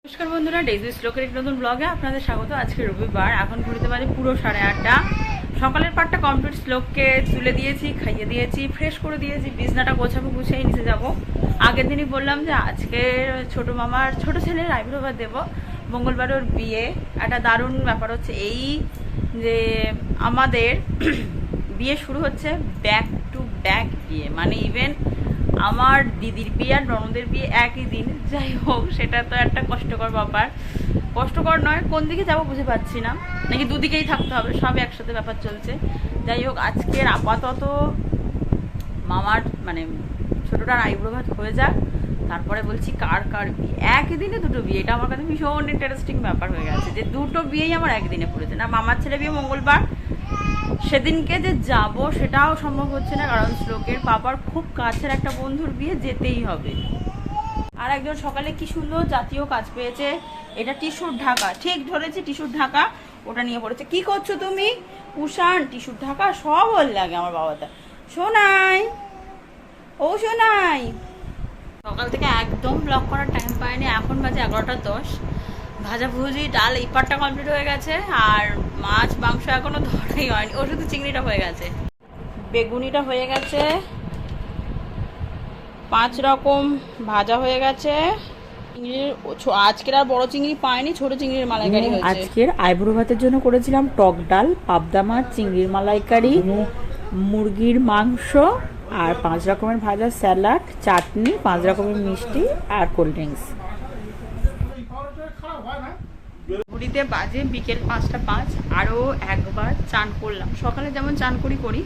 নমস্কার বন্ধুরা, ডেইলি শ্লোকের এক নতুন ব্লগে আপনাদের স্বাগত। আজকে রবিবার, এখন ঘুরতে পারি পুরো 8:30। সকালের পাটটা কমপ্লিট, শ্লোককে তুলে দিয়েছি, খাইয়ে দিয়েছি, ফ্রেশ করে দিয়েছি, বিছনাটা গোছাবো, গুছিয়ে নিচে যাব। আগের দিনই বললাম যে আজকে ছোট মামার ছোট ছেলের আইব্রোভার দেবো, মঙ্গলবার ওর বিয়ে। একটা দারুণ ব্যাপার হচ্ছে এই যে আমাদের বিয়ে শুরু হচ্ছে ব্যাক টু ব্যাক বিয়ে, মানে ইভেন আমার দিদির বিয়ে আর ননদের বিয়ে একই দিন। যাই হোক, সেটা তো একটা কষ্টকর ব্যাপার। কষ্টকর নয়, কোন দিকে যাবো বুঝে পাচ্ছি না, নাকি দুদিকেই থাকতে হবে, সব একসাথে ব্যাপার চলছে। যাই হোক, আজকের আপাতত মামার মানে ছোটোটার আইব্রো ভাত হয়ে যাক, তারপরে বলছি কার কার বিয়ে। একই দিনে দুটো বিয়ে, এটা আমার কাছে ভীষণ ইন্টারেস্টিং ব্যাপার হয়ে গেছে যে দুটো বিয়েই আমার একদিনে পড়েছে। না, মামার ছেলে বিয়ে মঙ্গলবার, সেদিনকে যে যাব সেটাও সম্ভব হচ্ছে না, কারণ শ্লোকের পাপার খুব কাছের একটা বন্ধুর বিয়ে, যেতেই হবে। আর একজন সকালে কি সুন্দর জাতীয় কাজ পেয়েছে, এটা টিস্যুর ঢাকা, ঠিক ধরেছে, টিস্যুর ঢাকা, ওটা নিয়ে পড়েছে। কি করছো তুমি কুষাণ? টিস্যুর ঢাকা সব ওর লাগে আমার বাবাটা। শোনাই, ও শোনাই, সকাল থেকে একদম ব্লগ করার টাইম পায়নি। এখন বাজে 11:10। ভাজা ভুজি ডাল এই পাটটা কমপ্লিট হয়ে গেছে, আর মাছ মাংস এখনো ধরাই হয়নি, ও শুধু চিংড়িটা হয়ে গেছে, বেগুনিটা হয়ে গেছে, 5 রকম ভাজা হয়ে গেছে। আজকের আর বড় চিংড়ি পাইনি, ছোট চিংড়ির মালাইকারি হয়েছে। আজকের আইব্রো ভাতের জন্য করেছিলাম টক ডাল, পাবদা মাছ, চিংড়ির মালাইকারি, মুরগির মাংস, আর 5 রকমের ভাজা, স্যালাড, চাটনি, 5 রকমের মিষ্টি আর কোল্ড ড্রিঙ্কস। ঘুরিতে বাজে বিকেল 5:05। আরও একবার চান করলাম, সকালে যেমন চান করি।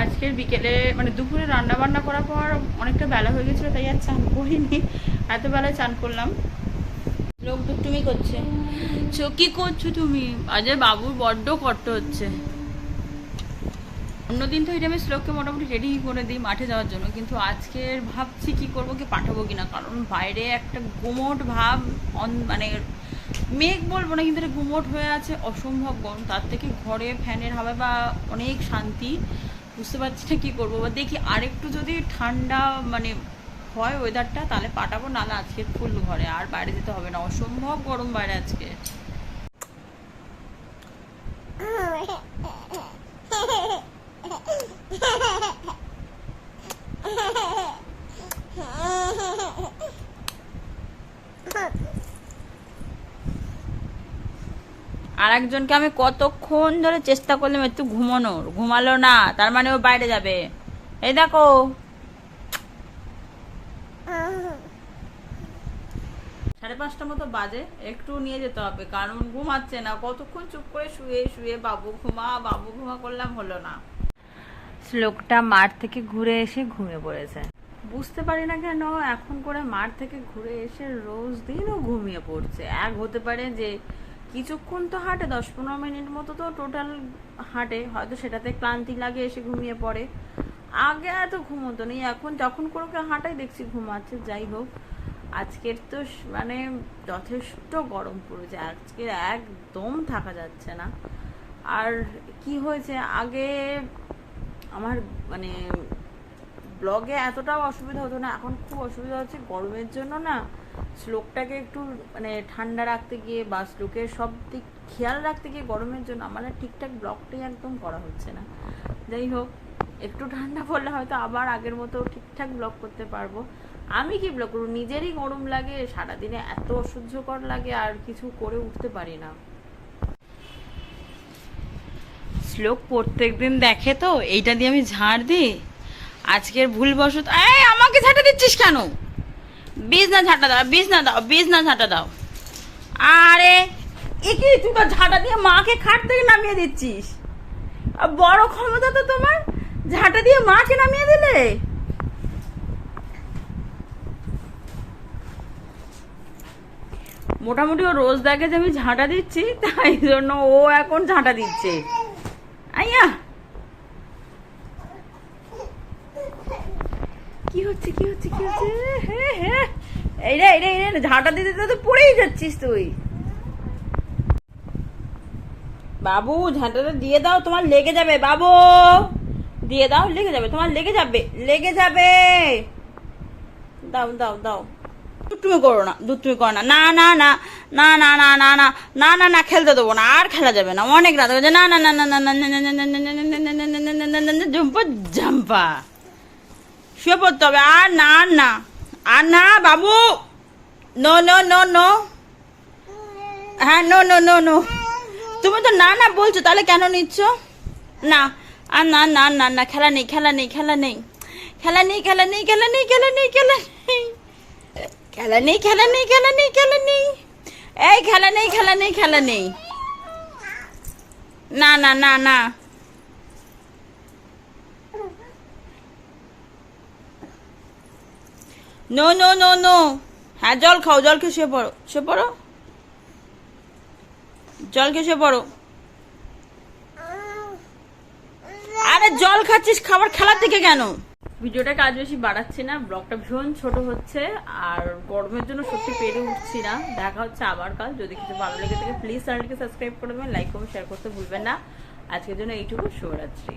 আজকের বিকেলে মানে দুপুরে রান্না বান্না করার পর অনেকটা বেলা হয়ে গেছিলো, তাই আর চান করিনি, এত বেলায় চান করলাম। লোক দুষ্টুমি করছে। কি করছো তুমি? আজকে বাবুর বড্ড কষ্ট হচ্ছে। অন্যদিন তো এটা আমি শ্লোককে মোটামুটি রেডি করে দিই মাঠে যাওয়ার জন্য, কিন্তু আজকের ভাবছি কি করবো, কি পাঠাবো কিনা, কারণ বাইরে একটা গুমোট ভাব, মানে মেঘ বলবো না, কিন্তু এটা গুমোট হয়ে আছে, অসম্ভব গরম। তার থেকে ঘরে ফ্যানের হাওয়া বা অনেক শান্তি। বুঝতে পারছি না কী করবো, বা দেখি আরেকটু যদি ঠান্ডা মানে হয় ওয়েদারটা, তাহলে পাঠাবো, নাহলে আজকে ফুল ঘরে, আর বাইরে যেতে হবে না, অসম্ভব গরম বাইরে আজকে। আর একজনকে আমি কতক্ষণ ধরে চেষ্টা করলাম একটু ঘুমানোর, ঘুমালো না, তার মানে ও বাইরে যাবে। এই দেখো, 5:30 মতো বাজে, একটু নিয়ে যেতে হবে, কারণ ঘুমাচ্ছে না। কতক্ষণ চুপ করে শুয়ে শুয়ে বাবু ঘুমা করলাম, হলো না। শ্লোকটা মাঠ থেকে ঘুরে এসে ঘুমিয়ে পড়েছে। বুঝতে পারি না কেন এখন করে মাঠ থেকে ঘুরে এসে রোজ দিনও ঘুমিয়ে পড়ছে। হতে পারে যে কিছুক্ষণ তো হাঁটে, 10-15 মিনিট মতো তো টোটাল হাঁটে, হয়তো সেটাতে ক্লান্তি লাগে, এসে ঘুমিয়ে পড়ে। আগে এত ঘুমোতো নেই, এখন যখন কোনো কেউ হাঁটাই দেখছি ঘুমাচ্ছে। যাই হোক, আজকের তো মানে যথেষ্ট গরম পড়েছে, আজকের একদম থাকা যাচ্ছে না। আর কি হয়েছে, আগে আমার মানে ব্লগে এতটাও অসুবিধা হতো না, এখন খুব অসুবিধা হচ্ছে গরমের জন্য। না, শ্লোকটাকে একটু মানে ঠান্ডা রাখতে গিয়ে বা শ্লোকের সব দিক খেয়াল রাখতে গিয়ে গরমের জন্য আমার ঠিকঠাক ব্লগটাই একদম করা হচ্ছে না। যাই হোক, একটু ঠান্ডা পড়লে হয়তো আবার আগের মতো ঠিকঠাক ব্লগ করতে পারবো। আমি কি ব্লগ করবো, নিজেরই গরম লাগে, সারাদিনে এত অসহ্যকর লাগে, আর কিছু করে উঠতে পারি না। শ্লোক প্রত্যেকদিন দেখে তো এইটা দিয়ে আমি ঝাড় দিই, আজকের ভুলবশত আমাকে ঝাঁটা দিচ্ছিস কেন? বিছনা ঝাঁটা দাও, বিছনা ঝাঁটা দাও। আরে একে তুই তো ঝাঁটা দিয়ে মাকে খাট থেকে নামিয়ে দিচ্ছিস, বড় ক্ষমতা তো তোমার, ঝাঁটা দিয়ে মাকে নামিয়ে দিলে। মোটামুটি ও রোজ দেখে যে আমি ঝাঁটা দিচ্ছি, তাই জন্য ও এখন ঝাঁটা দিচ্ছে। আইয়া কি হচ্ছে এই রে ঝাঁটা দিতে তো পড়েই যাচ্ছিস তুই। বাবু ঝাঁটাটা দিয়ে দাও, তোমার লেগে যাবে। বাবু দিয়ে দাও, লেগে যাবে তোমার, লেগে যাবে। দাও দাও দাও। তুমি করো না, তুমি করো না, না না না না না না না না না না না, খেলতে দেবো না, আর খেলা যাবে না, অনেক রাত হয়েছে, না না না না না না না না, জম্পা জাম্পা, শুয়ে পড়তে হবে, আর না আর না আর না বাবু, নো নো নো নো, হ্যাঁ নো নো নো নো, তুমি তো না না বলছো, তাহলে কেন নিচ্ছ? না আর না না না না, খেলা নেই খেলা নেই খেলা নেই খেলা নেই খেলা নেই খেলা নেই খেলা নেই খেলা নেই খেলা নেই খেলা নেই খেলা নেই খেলা নেই, এই খেলা নেই খেলা নেই খেলা নেই, না না না না, নো নো নো নো, হ্যাঁ জল খাও, জল খেয়ে শুয়ে পড়ো, শুয়ে পড়ো, জল খেয়ে শুয়ে পড়ো, আরে জল খাচ্ছিস, খাবার খেলার থেকে কেন? ভিডিওটা কাজ বেশি বাড়াচ্ছি না, ব্লগটা ভীষণ ছোট হচ্ছে, আর গরমের জন্য সত্যি পেরে উঠছি না। দেখা হচ্ছে আবার কাল, যদি কিছু ভালো লেগে থাকে প্লিজ চ্যানেলকে সাবস্ক্রাইব করে দেবেন, লাইক কমেন্ট শেয়ার করতে ভুলবেন না। আজকের জন্য এইটুকু, শুভরাত্রি।